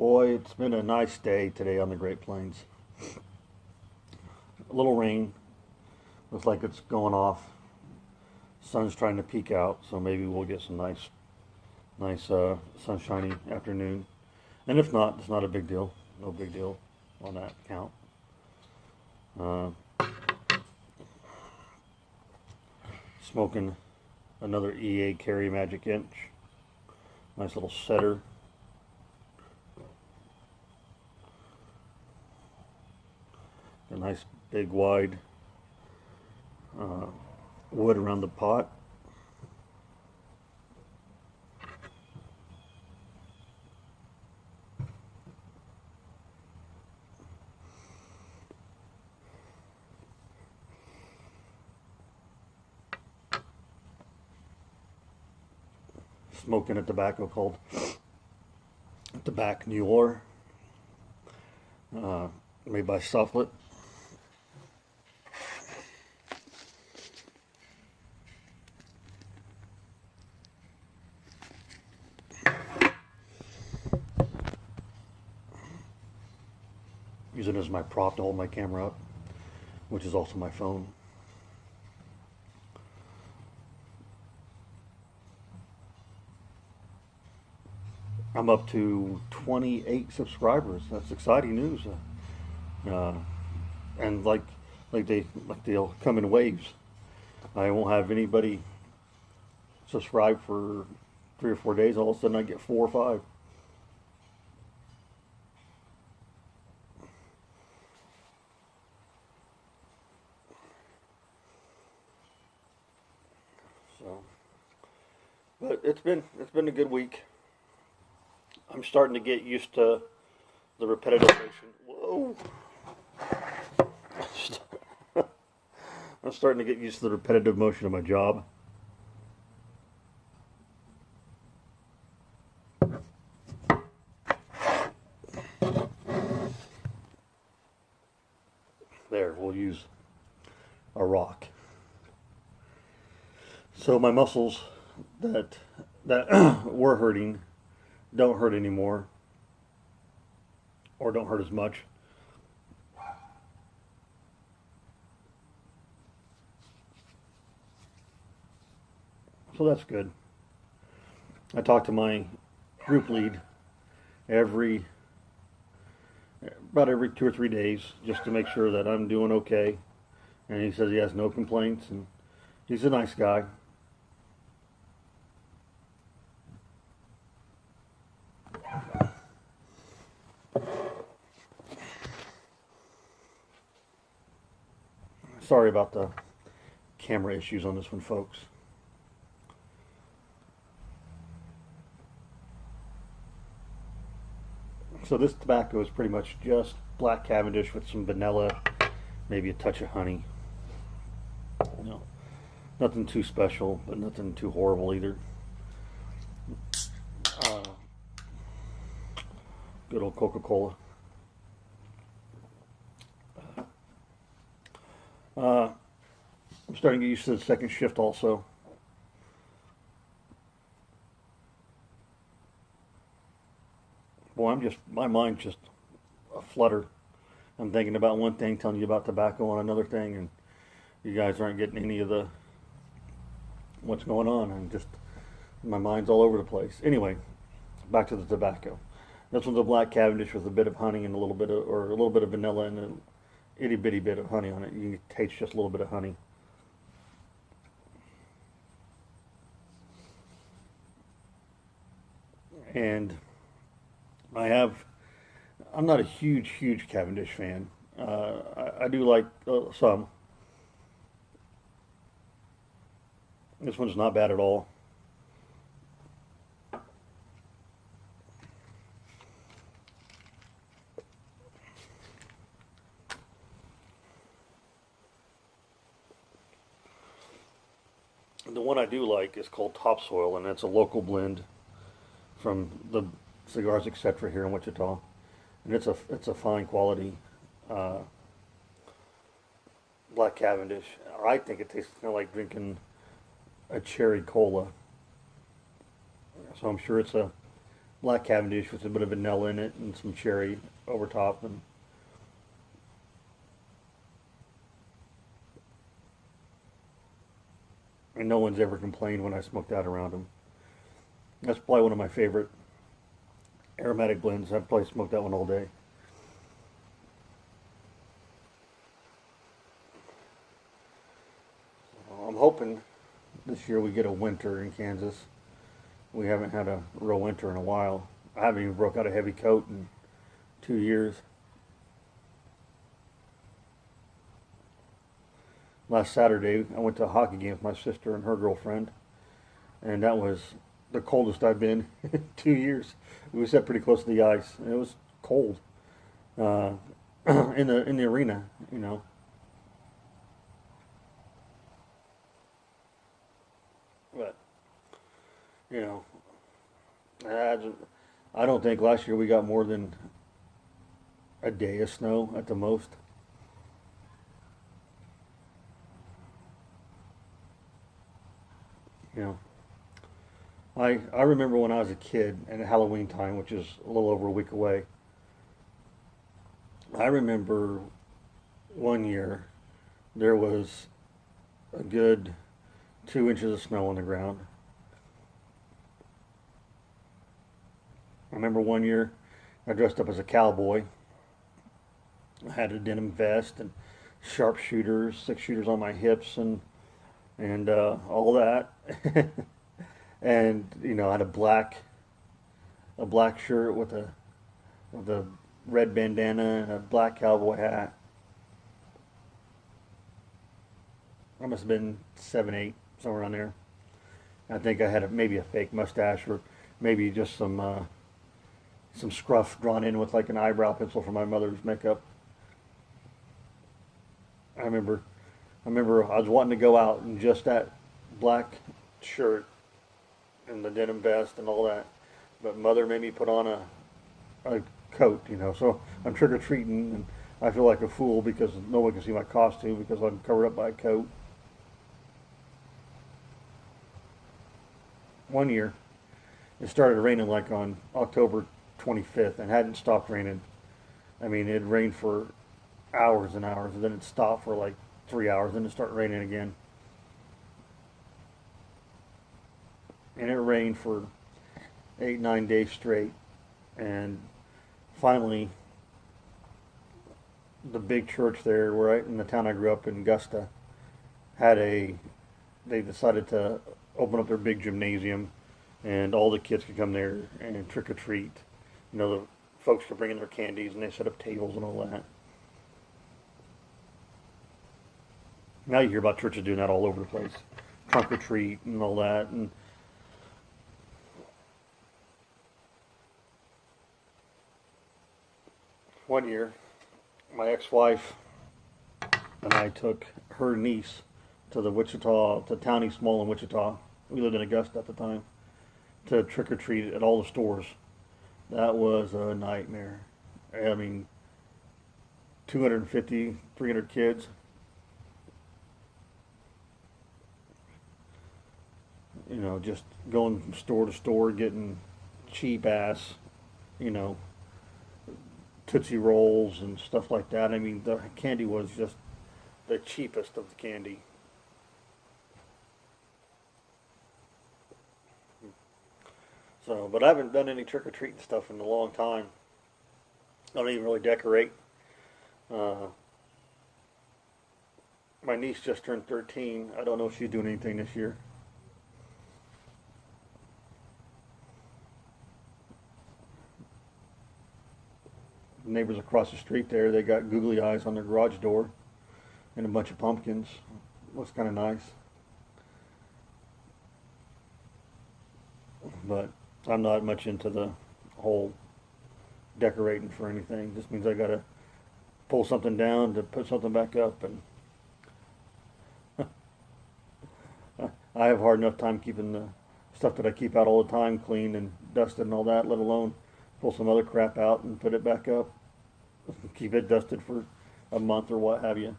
Boy, it's been a nice day today on the Great Plains. A little rain. Looks like it's going off. Sun's trying to peek out, so maybe we'll get some nice sunshiny afternoon. And if not, it's not a big deal. No big deal on that count. Uh, Smoking another EA Carry Magic Inch. Nice little setter. A nice big wide wood around the pot. Smoking a tobacco called Tabac Noir, made by Sufflet. Use it as my prop to hold my camera up, which is also my phone. I'm up to 28 subscribers. That's exciting news. And they'll come in waves. I won't have anybody subscribe for 3 or 4 days. All of a sudden, I get 4 or 5. So, but it's been a good week. I'm starting to get used to the repetitive motion. Whoa! I'm starting to get used to the repetitive motion of my job. There, we'll use a rock. So my muscles that were hurting don't hurt anymore, or don't hurt as much. So that's good. I talk to my group lead about every 2 or 3 days, just to make sure that I'm doing okay. And he says he has no complaints, and he's a nice guy. Sorry about the camera issues on this one, folks. So this tobacco is pretty much just black Cavendish with some vanilla, maybe a touch of honey. You know, nothing too special, but nothing too horrible either. Good old Coca-Cola. I'm starting to get used to the second shift also. Boy, my mind's just a flutter. I'm thinking about one thing, telling you about tobacco on another thing, and you guys aren't getting any of what's going on. My mind's all over the place. Anyway, back to the tobacco. This one's a black Cavendish with a bit of honey and a little bit of vanilla and an itty bitty bit of honey on it. You can taste just a little bit of honey. And I'm not a huge Cavendish fan. I do like some. This one's not bad at all. The one I do like is called Topsoil, and it's a local blend from the Cigars Etc. here in Wichita, and it's a fine quality black Cavendish. I think it tastes kind of like drinking a cherry cola. So I'm sure it's a black Cavendish with a bit of vanilla in it and some cherry over top, and no one's ever complained when I smoke that around them. That's probably one of my favorite aromatic blends. I'd probably smoke that one all day. I'm hoping this year we get a winter in Kansas. We haven't had a real winter in a while. I haven't even broke out a heavy coat in 2 years. Last Saturday, I went to a hockey game with my sister and her girlfriend, and that was the coldest I've been in 2 years. We sat pretty close to the ice, and it was cold in the arena, you know. But you know, I don't think last year we got more than a day of snow at the most. You know, I remember when I was a kid and at Halloween time, which is a little over a week away. I remember one year there was a good 2 inches of snow on the ground. I remember one year I dressed up as a cowboy. I had a denim vest and sharpshooters, 6 shooters on my hips, and all that. And you know, I had a black shirt with a red bandana and a black cowboy hat. I must have been 7, 8, somewhere around there. I think I had maybe a fake mustache or maybe just some scruff drawn in with like an eyebrow pencil from my mother's makeup. I remember, I was wanting to go out in just that black shirt and the denim vest and all that, but mother made me put on a coat, you know. So I'm trick or treating, and I feel like a fool because no one can see my costume because I'm covered up by a coat. One year, it started raining like on October 25th and hadn't stopped raining. I mean, it rained for hours and hours, and then it stopped for like 3 hours, and then it started raining again. And it rained for 8, 9 days straight. And finally, the big church there, right in the town I grew up in, Augusta, they decided to open up their big gymnasium, and all the kids could come there and trick or treat. You know, the folks could bring in their candies, and they set up tables and all that. Now you hear about churches doing that all over the place, trunk or treat and all that. And one year, my ex-wife and I took her niece to Townie Small in Wichita. We lived in Augusta at the time, to trick or treat at all the stores. That was a nightmare. I mean, 250, 300 kids. You know, just going from store to store, getting cheap ass, you know, Tootsie Rolls and stuff like that. I mean, the candy was just the cheapest of the candy. So, but I haven't done any trick-or-treating stuff in a long time. I don't even really decorate. Uh, my niece just turned 13. I don't know if she's doing anything this year. The neighbors across the street there, they got googly eyes on their garage door and a bunch of pumpkins. Looks kind of nice. But I'm not much into the whole decorating for anything. Just means I gotta pull something down to put something back up, and I have a hard enough time keeping the stuff that I keep out all the time clean and dusted and all that, let alone pull some other crap out and put it back up. Keep it dusted for a month or what have you.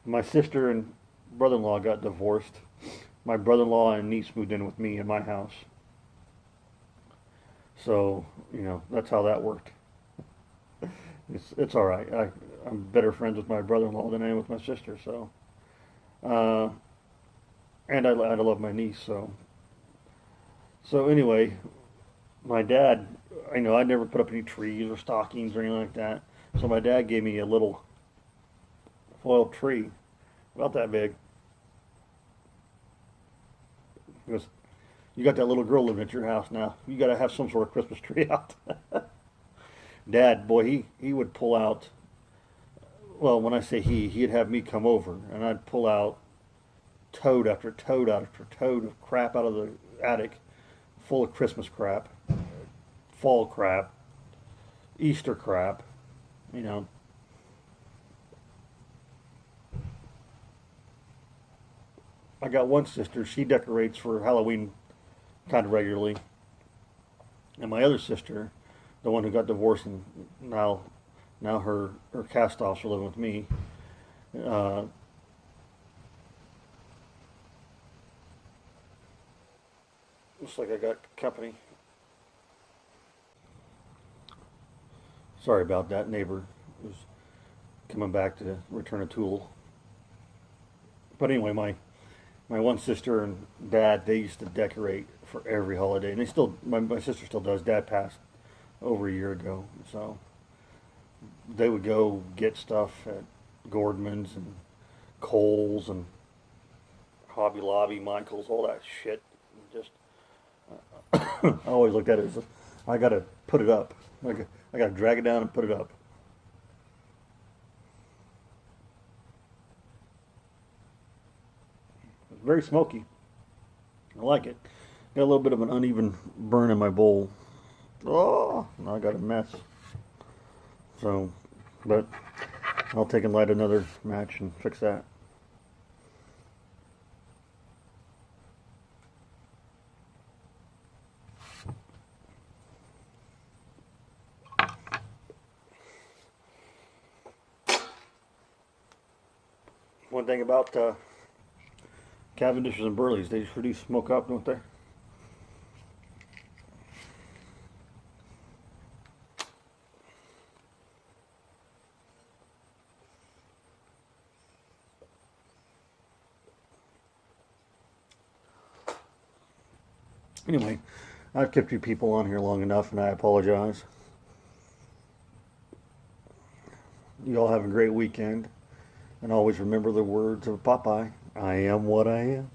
My sister and brother-in-law got divorced, my brother-in-law and niece moved in with me in my house. So, that's how that worked. It's all right. I'm better friends with my brother-in-law than I am with my sister. So, uh, and I love my niece. So anyway, my dad, I never put up any trees or stockings or anything like that. So my dad gave me a little foil tree, about that big. He goes, "You got that little girl living at your house now. You got to have some sort of Christmas tree out." Dad, boy, he would pull out. Well, when I say he'd have me come over, and I'd pull out toad after toad after toad of crap out of the attic, full of Christmas crap, fall crap, Easter crap, you know. I got one sister, she decorates for Halloween kind of regularly. And my other sister, the one who got divorced and now her cast offs are living with me. Uh, Looks like I got company. Sorry about that. Neighbor was coming back to return a tool. But anyway, my one sister and dad, they used to decorate for every holiday, and my sister still does. Dad passed over a year ago, so they would go get stuff at Gordman's and Kohl's and Hobby Lobby, Michaels, all that shit. Just I always looked at it as I got to put it up. I got to drag it down and put it up. It's very smoky. I like it. Got a little bit of an uneven burn in my bowl. Oh, now I got a mess. So, but I'll take and light another match and fix that. One thing about Cavendish's and Burleys, they sure do smoke up, don't they? Anyway, I've kept you people on here long enough, and I apologize. You all have a great weekend, and always remember the words of Popeye: I am what I am.